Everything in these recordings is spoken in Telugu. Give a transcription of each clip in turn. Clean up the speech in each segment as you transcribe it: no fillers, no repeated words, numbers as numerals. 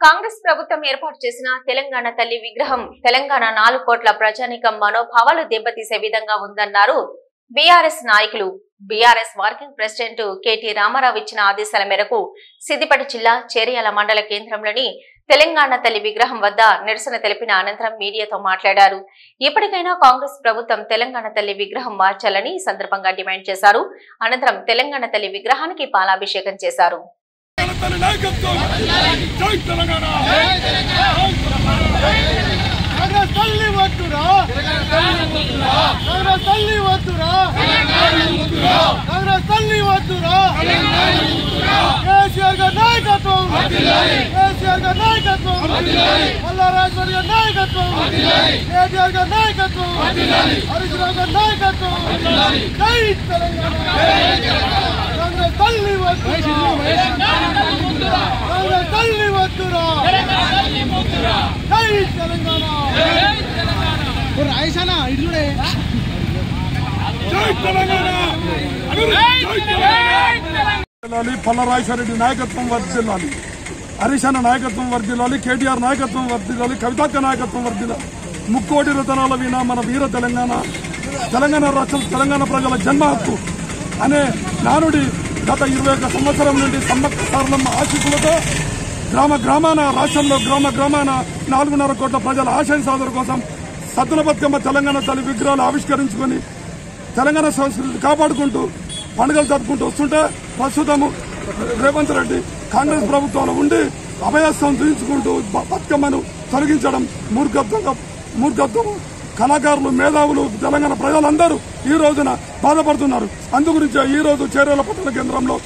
కాంగ్రెస్ ప్రభుత్వం ఏర్పాటు చేసిన తెలంగాణ తల్లి విగ్రహం తెలంగాణ 4 కోట్ల ప్రజానీకం మనోభావాలు దెబ్బతీసే విధంగా ఉందన్నారు బీఆర్ఎస్ నాయకులు. BRS working president KT Rama Rao ఇచ్చిన ఆదేశాల మేరకు సిద్దిపేట జిల్లా చేర్యాల మండల కేంద్రంలోని తెలంగాణ తల్లి విగ్రహం వద్ద నిరసన తెలిపిన అనంతరం మీడియాతో మాట్లాడారు. ఇప్పటికైనా కాంగ్రెస్ ప్రభుత్వం తెలంగాణ తల్లి విగ్రహం మార్చాలని ఈ సందర్భంగా డిమాండ్ చేశారు. అనంతరం తెలంగాణ తల్లి విగ్రహానికి పాలాభిషేకం చేశారు. పల్లరాజేశ్వరరెడ్డి నాయకత్వం వర్ధిల్లాలి, హరీష్ అన్న నాయకత్వం వర్ధిల్లాలి, కేటీఆర్ నాయకత్వం వర్ధిల్లాలి, కవితక్క నాయకత్వం వర్ధిల్లాలి. ముక్కోటి రతనాల వినా మన వీర తెలంగాణ, తెలంగాణ రాష్ట్రం తెలంగాణ ప్రజల జన్మ హక్కు అనే నానుడి గత 21 సంవత్సరం నుండి సమ్మక్క సారలమ్మ ఆశీస్సులతో గ్రామాన రాష్ట్రంలో గ్రామాన 4.5 కోట్ల ప్రజల ఆశయ సాధన కోసం సద్దుల బతుకమ్మ తెలంగాణ తల్లి విగ్రహాలు ఆవిష్కరించుకుని తెలంగాణ సంస్కృతి కాపాడుకుంటూ పండుగలు జరుపుకుంటూ వస్తుంటే ప్రస్తుతము రేవంత్ రెడ్డి కాంగ్రెస్ ప్రభుత్వంలో ఉండి అభయస్థం చూపించుకుంటూ బతుకమ్మను తొలగించడం మూర్ఖత్వం. కళాకారులు, మేధావులు, తెలంగాణ ప్రజలందరూ ఈ రోజున బాధపడుతున్నారు. అందుగురించి ఈ రోజు చేర్యాల పట్టణ కేంద్రంలో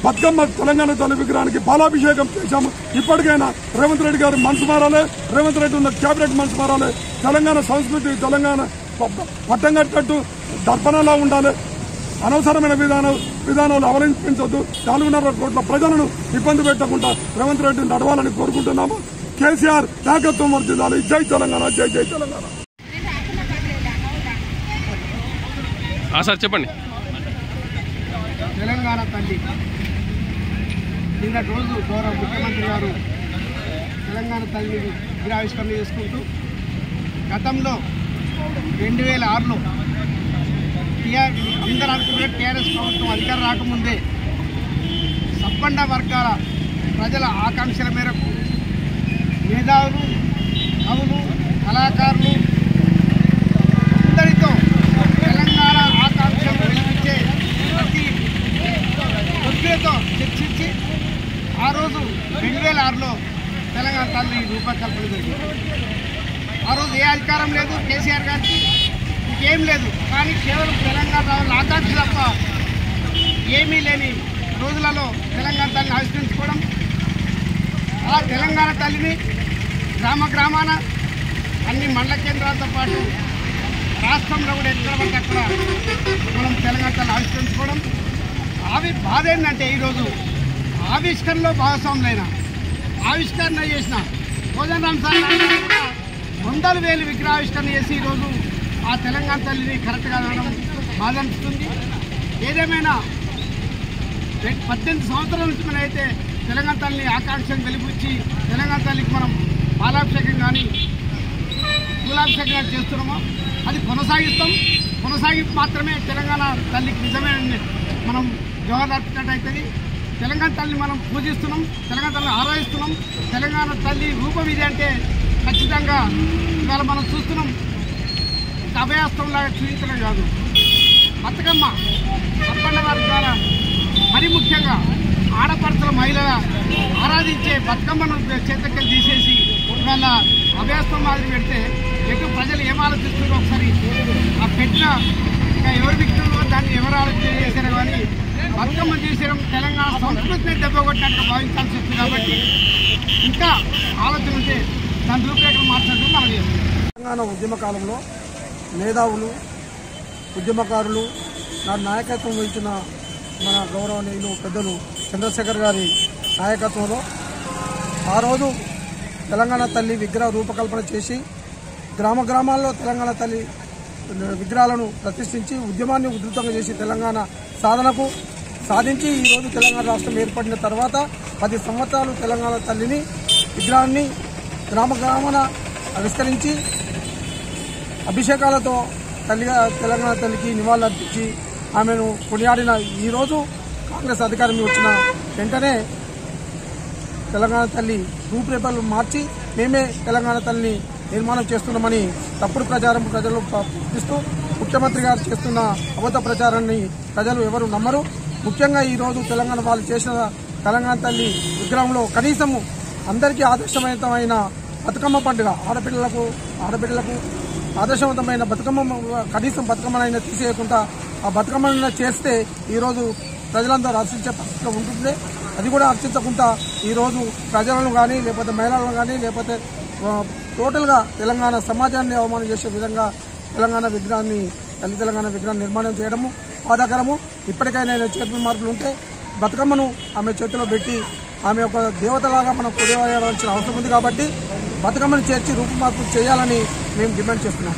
బతుకమ్మ తెలంగాణ తల్లి విగ్రహానికి పాలాభిషేకం చేశాము. ఇప్పటికైనా రేవంత్ రెడ్డి గారు మనసు మారాలి, రేవంత్ రెడ్డి ఉన్న కేబినెట్ మనసు మారాలి. తెలంగాణ సంస్కృతి తెలంగాణ పట్టం కట్టట్టు దర్పణలా ఉండాలి. అనవసరమైన విధానాలు అవలంబించొద్దు. 4.5 కోట్ల ప్రజలను ఇబ్బంది పెట్టకుండా రేవంత్ రెడ్డి నడవాలని కోరుకుంటున్నాము. కేసీఆర్ నాయకత్వం వర్ధిల్లాలి. జై తెలంగాణ, జై జై తెలంగాణ. సార్ చెప్పండి. తెలంగాణ తల్లి నిన్నటి రోజు గౌరవ ముఖ్యమంత్రి గారు తెలంగాణ తల్లిని విగ్రహావిష్కరణ చేసుకుంటూ గతంలో 2006లో అందరూ అనుకున్న టీఆర్ఎస్ ప్రభుత్వం అధికారం రాకముందే సబ్బండ వర్గాల ప్రజల ఆకాంక్షల మేరకు మేధావులు, కవులు, కళాకారులు అందరితో తెలంగాణ ఆకాంక్షలు వెలిగించే ప్రతి ఒత్తిడితో చర్చించి ఆ రోజు 2006లో తెలంగాణ తల్లి రూపకల్పన జరిగింది. ఆ రోజు ఏ అధికారం లేదు కేసీఆర్ గారికి, ఇంకేం లేదు. కానీ కేవలం తెలంగాణ రావాలని ఆకాంక్ష తప్ప ఏమీ లేని రోజులలో తెలంగాణ తల్లిని ఆవిష్కరించుకోవడం, ఆ తెలంగాణ తల్లిని గ్రామాన అన్ని మండల కేంద్రాలతో పాటు రాష్ట్రంలో కూడా ఎక్కడ పడితే అక్కడ మనం తెలంగాణ తల్లి ఆవిష్కరించుకోవడం. బాధ ఏంటంటే ఈరోజు ఆవిష్కరణలో భాగస్వాములైన ఆవిష్కరణ చేసిన కోదండరాం సార్ కూడా 100,000 విగ్రహావిష్కరణ చేసి ఈరోజు ఆ తెలంగాణ తల్లిని కరెక్ట్గా అనడం బాధ అనిపిస్తుంది. ఏదేమైనా 18 సంవత్సరాల నుంచి మనం అయితే తెలంగాణ తల్లిని ఆకాంక్షను వెలిపించి తెలంగాణ తల్లికి మనం పాలాభిషేకం కానీ పూలాభిషేకం కానీ చేస్తున్నామో అది కొనసాగింపు మాత్రమే తెలంగాణ తల్లికి నిజమైన మనం జవహర్ అర్పించినట్టు అవుతుంది. తెలంగాణ తల్లిని మనం పూజిస్తున్నాం, తెలంగాణ తల్లిని ఆరాధిస్తున్నాం. తెలంగాణ తల్లి రూపం ఇది అంటే ఖచ్చితంగా ఇవాళ మనం చూస్తున్నాం. అభయాస్తంలాగా చూపించడం కాదు, బతుకమ్మ సబ్బండ వర్గాల మరి ముఖ్యంగా ఆడపడుతుల మహిళల ఆరాధించే బతుకమ్మను చేతకెళ్ళి తీసేసి ఇవాళ అభయాస్తం మాదిరి పెడితే ఎక్కువ ప్రజలు ఏం ఆలోచిస్తున్నారో ఒకసారి ఆ పెట్టిన ఇంకా ఎవరు విక్టులో దాన్ని ఎవరు ఆలోచన చేశారో కానీ బతుకమ్మ చేసేయడం తెలంగాణ సంస్కృతిని దెబ్బకొట్టినట్టు భావించాల్సి వస్తుంది. కాబట్టి ఇంకా ఆలోచన ఉంటే దాని రూపురేఖలు మార్చడం మనకి. తెలంగాణ ఉద్యమ కాలంలో మేధావులు, ఉద్యమకారులు నాయకత్వం వహించిన మన గౌరవనీయులు పెద్దలు చంద్రశేఖర్ గారి నాయకత్వంలో ఆ రోజు తెలంగాణ తల్లి విగ్రహ రూపకల్పన చేసి గ్రామాల్లో తెలంగాణ తల్లి విగ్రహాలను ప్రతిష్ఠించి ఉద్యమాన్ని ఉధృతంగా చేసి తెలంగాణ సాధనకు సాధించి ఈరోజు తెలంగాణ రాష్ట్రం ఏర్పడిన తర్వాత 10 సంవత్సరాలు తెలంగాణ తల్లిని విగ్రహాన్ని గ్రామ గ్రామాన ఆవిష్కరించి అభిషేకాలతో తెలంగాణ తల్లికి నివాళులర్పించి ఆమెను కొనియాడిన ఈరోజు కాంగ్రెస్ అధికారం వచ్చిన వెంటనే తెలంగాణ తల్లి రూపురేఖలు మార్చి మేమే తెలంగాణ తల్లిని నిర్మాణం చేస్తున్నామని తప్పుడు ప్రచారం ప్రజలు పంపిస్తూ ముఖ్యమంత్రి గారు చేస్తున్న అబద్ధ ప్రచారాన్ని ప్రజలు ఎవరు నమ్మరు. ముఖ్యంగా ఈరోజు తెలంగాణ వాళ్ళు చేసిన తెలంగాణ తల్లి విగ్రహంలో కనీసము అందరికీ ఆదర్శవంతమైన బతుకమ్మ పండుగ ఆడపిల్లలకు ఆదర్శవంతమైన బతుకమ్మ కనీసం బతుకమ్మనైనా తీసేయకుండా ఆ బతుకమ్మనైనా చేస్తే ఈరోజు ప్రజలందరూ హర్షించే పరిస్థితిలో ఉంటుంది. అది కూడా హర్షించకుండా ఈరోజు ప్రజలను కానీ లేకపోతే మహిళలను కానీ లేకపోతే టోటల్గా తెలంగాణ సమాజాన్ని అవమానం చేసే విధంగా తెలంగాణ విగ్రహాన్ని తెలంగాణ విగ్రహాన్ని నిర్మాణం చేయడము బాధాకరము. ఇప్పటికైనా చేతుల మార్పులు ఉంటే బతుకమ్మను ఆమె చేతిలో పెట్టి ఆమె ఒక దేవతలాగా మనం కొనియాడాల్సిన అవసరం ఉంది కాబట్టి బతుకమ్మను చేర్చి రూపుమార్పులు చేయాలని మేము డిమాండ్ చేస్తున్నాం.